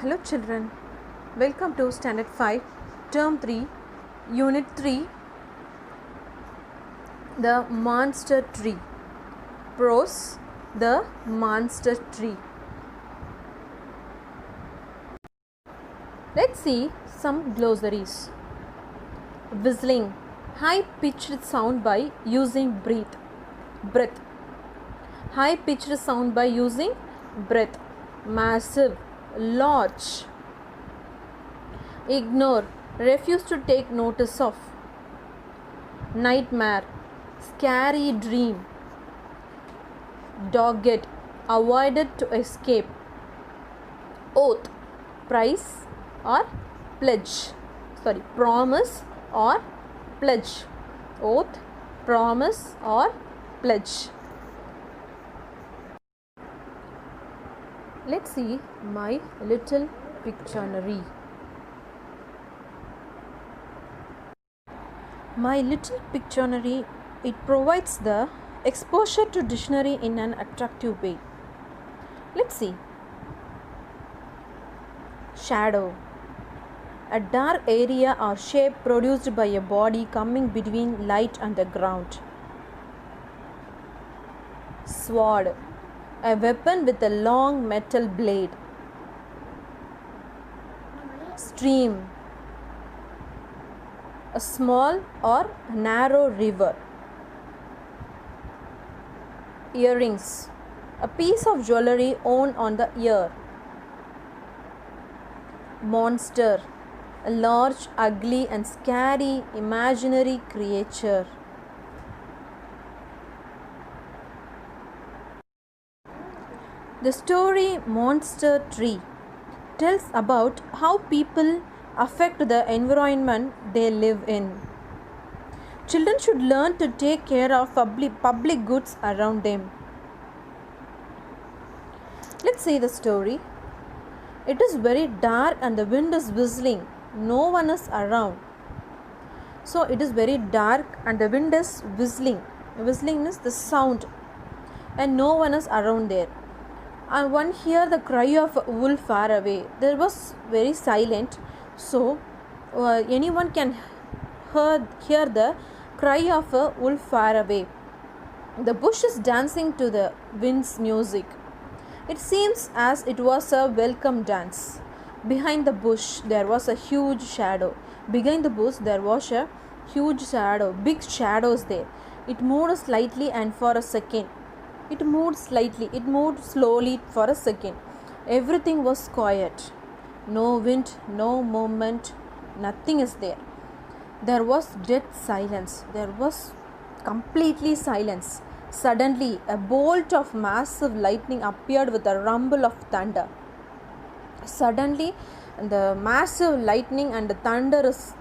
Hello children, welcome to Standard 5, Term 3, Unit 3, The Monster Tree. Prose, The Monster Tree. Let's see some glossaries. Whistling, high-pitched sound by using breath. High-pitched sound by using breath. Massive, large. Ignore, refuse to take notice of. Nightmare, scary dream. Dogged, avoided to escape. Oath, promise or pledge. Oath, promise or pledge. Let's see my little Pictionary. My little Pictionary, it provides the exposure to dictionary in an attractive way. Let's see. Shadow, a dark area or shape produced by a body coming between light and the ground. Sword, a weapon with a long metal blade. Stream, a small or narrow river. Earrings, a piece of jewelry worn on the ear. Monster, a large, ugly and scary imaginary creature. The story Monster Tree tells about how people affect the environment they live in. Children should learn to take care of public goods around them. Let's see the story. It is very dark and the wind is whistling. No one is around. So it is very dark and the wind is whistling. Whistling is the sound and no one is around there. And one hear the cry of a wolf far away. There was very silent. So anyone can hear the cry of a wolf far away. The bush is dancing to the wind's music. It seems as it was a welcome dance. Behind the bush there was a huge shadow. Behind the bush there was a huge shadow. Big shadows there. It moved slightly and for a second. It moved slowly for a second. Everything was quiet. No wind, no movement, nothing is there. There was dead silence. There was completely silence. Suddenly, a bolt of massive lightning appeared with a rumble of thunder. Suddenly, the massive lightning and the thunder is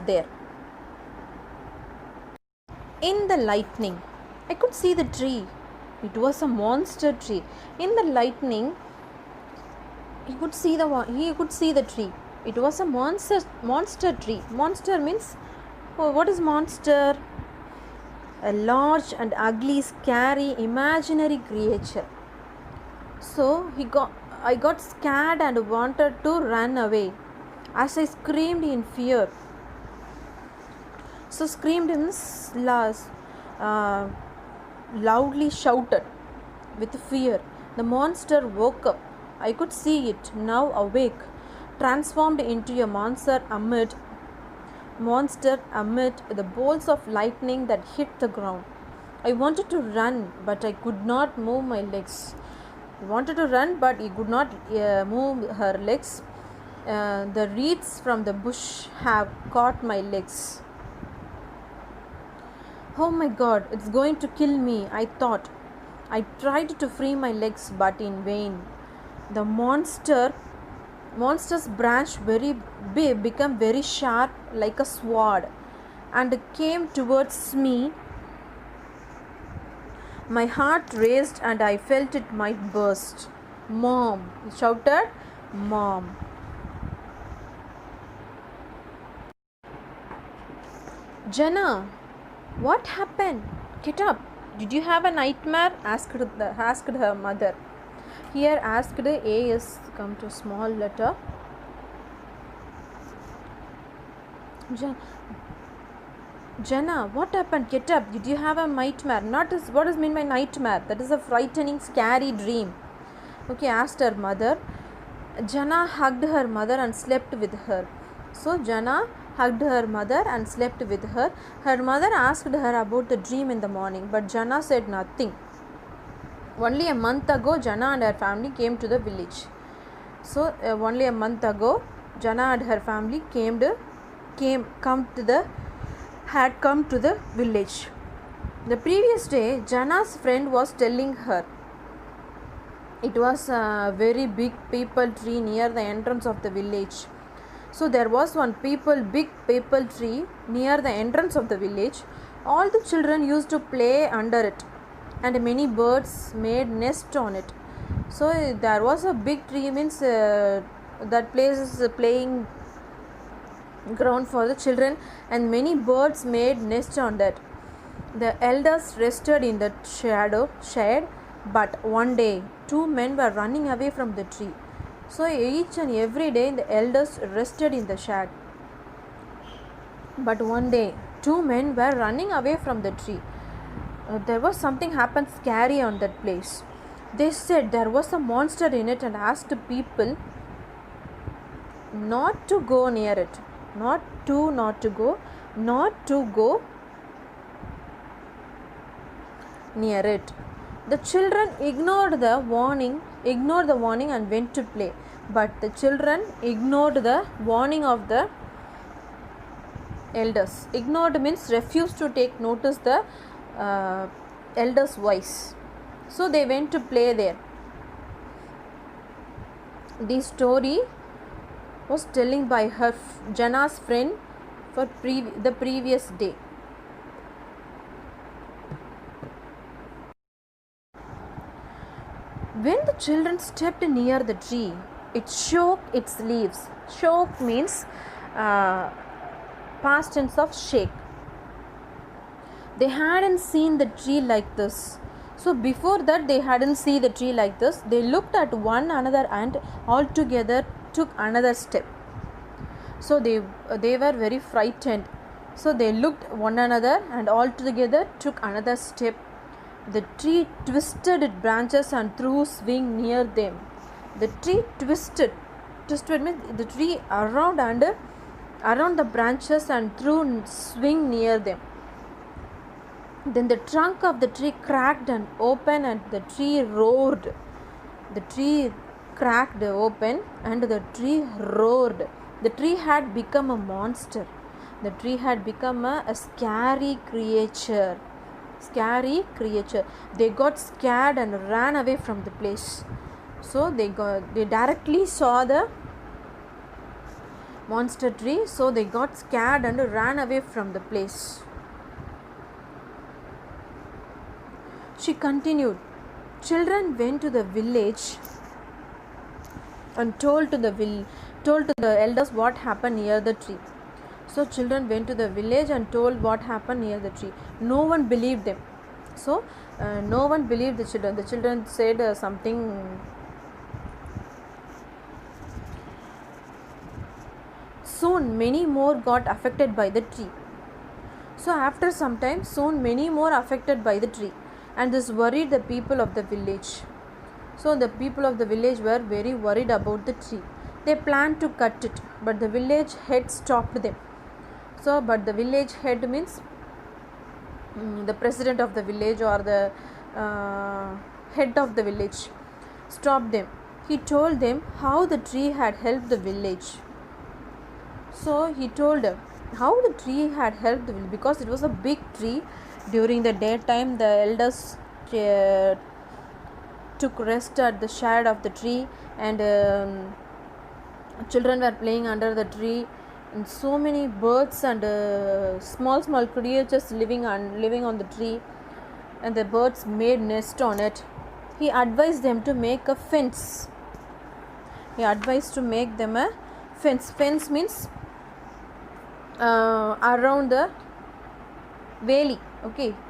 there. In the lightning, I could see the tree. It was a monster tree. In the lightning, he could see the tree. It was a monster tree. Monster means, what is monster? A large and ugly, scary, imaginary creature. So I got scared and wanted to run away. As I screamed in fear. So screamed means loudly shouted with fear. The monster woke up. I could see it, now awake, transformed into a monster amid the bolts of lightning that hit the ground. I wanted to run, but I could not move my legs. I wanted to run, but he could not move her legs. The reeds from the bush have caught my legs. Oh my God, it's going to kill me, I thought. I tried to free my legs, but in vain. The monster's branch became very sharp like a sword and came towards me. My heart raced and I felt it might burst. Mom, he shouted, Mom. Jenna, what happened? Get up. Did you have a nightmare? Asked her mother. Here asked A is come to small letter. Jana, what happened? Get up. Did you have a nightmare? What is mean by nightmare? That is a frightening, scary dream. Okay, asked her mother. Jana hugged her mother and slept with her. So Jana hugged her mother and slept with her. Her mother asked her about the dream in the morning, but Jana said nothing. Only a month ago, Jana and her family came to the village. So only a month ago, Jana and her family had come to the village. The previous day, Jana's friend was telling her it was a very big peepal tree near the entrance of the village. So there was one big peepal tree near the entrance of the village. All the children used to play under it, and many birds made nest on it. So there was a big tree, means that place is playing ground for the children, and many birds made nest on that. The elders rested in the shade, but one day 2 men were running away from the tree. So each and every day the elders rested in the shade, but one day 2 men were running away from the tree. There was something happened scary on that place. They said there was a monster in it and asked people not to go near it. Not to go near it. The children ignored the warning and went to play. But the children ignored the warning of the elders. Ignored means refused to take notice the elders' voice. So they went to play there. This story was telling by her Jana's friend for the previous day. When the children stepped near the tree, it shook its leaves. Shook means past tense of shake. They hadn't seen the tree like this. So before that they hadn't seen the tree like this. They looked at one another and all together took another step. So they were very frightened. So they looked one another and all together took another step. The tree twisted its branches and threw swing near them. The tree twisted means the tree around the branches and threw swing near them. Then the trunk of the tree cracked and opened and the tree roared. The tree cracked open and the tree roared. The tree had become a monster. The tree had become a scary creature. They got scared and ran away from the place. So they directly saw the monster tree. So they got scared and ran away from the place. She continued. Children went to the village and told to the elders what happened near the tree. So children went to the village and told what happened near the tree. No one believed them. So no one believed the children. The children said something. Soon many more got affected by the tree. So after some time, soon many more affected by the tree, and this worried the people of the village. So the people of the village were very worried about the tree. They planned to cut it, but the village head stopped them. So, but the village head means the president of the village or the head of the village stopped them. He told them how the tree had helped the village. So he told them how the tree had helped the village, because it was a big tree. During the daytime, the elders took rest at the shade of the tree, and children were playing under the tree, and so many birds and small creatures living on the tree, and the birds made nest on it. He advised them to make a fence. Fence means around the valley.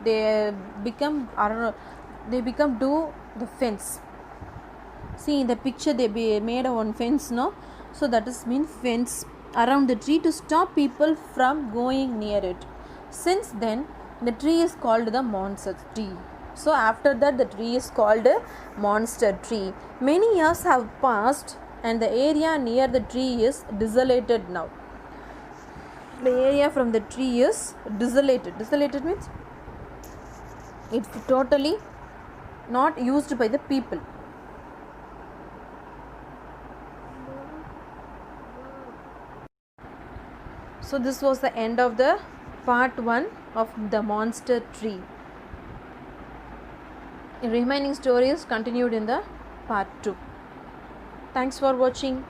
They become do the fence. See in the picture they made one fence, no? So that is mean fence around the tree to stop people from going near it. Since then the tree is called the monster tree. So after that the tree is called a monster tree. Many years have passed and the area near the tree is desolated now. The area from the tree is desolated. Desolated means it's totally not used by the people. So this was the end of the part 1 of the monster tree. The remaining story is continued in the part 2. Thanks for watching.